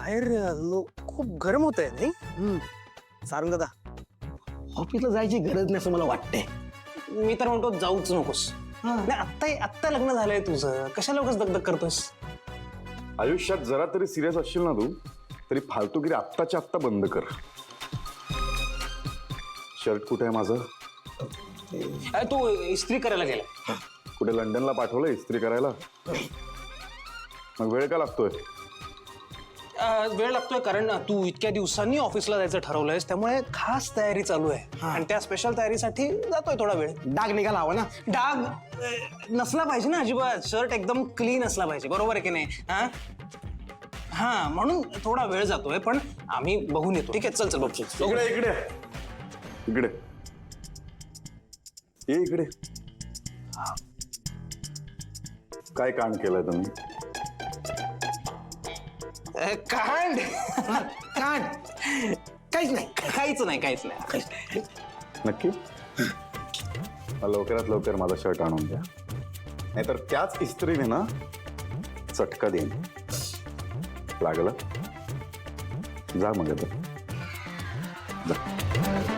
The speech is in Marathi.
बाहेर खूप गरम होत आहे नाही सारंग दादा? ऑफिसला जायची गरज नाही असं मला वाटतंय. मी तर म्हणतो जाऊच नकोस. नाही आत्ता लग्न झालंय तुझं, कशाला उगाच दगदग करतोस? आयुष्यात जरा तरी सिरियस असशील ना तू, तरी फालतूगिरी आत्ताच्या आत्ता बंद कर. शर्ट कुठे आहे माझं? तू इस्त्री करायला गेला? कुठे लंडनला पाठवलं इस्त्री करायला? मग वेळ का लागतोय? वेळ लागतोय कारण तू इतक्या दिवसांनी ऑफिसला जायचं ठरवलंयस, त्यामुळे खास तयारी चालू आहे आणि त्या स्पेशल तयारीसाठी जातोय थोडा वेळ. डाग निघाला हवा ना. डाग नसला पाहिजे ना अजिबात. शर्ट एकदम क्लीन असला पाहिजे, बरोबर आहे की नाही? हा म्हणून थोडा वेळ जातोय, पण आम्ही बघून येतो. ठीक आहे, चल चल बघू. इकडे इकडे इकडे ये इकडे. काय कांड केलंय तुम्ही? कांड काढ. काहीच नाही. काहीच नाही. नक्की? लवकरात लवकर माझा शर्ट आणून द्या, नाहीतर त्याच इस्त्रीने ना चटका देईन. लागलं? जा मग आता जा.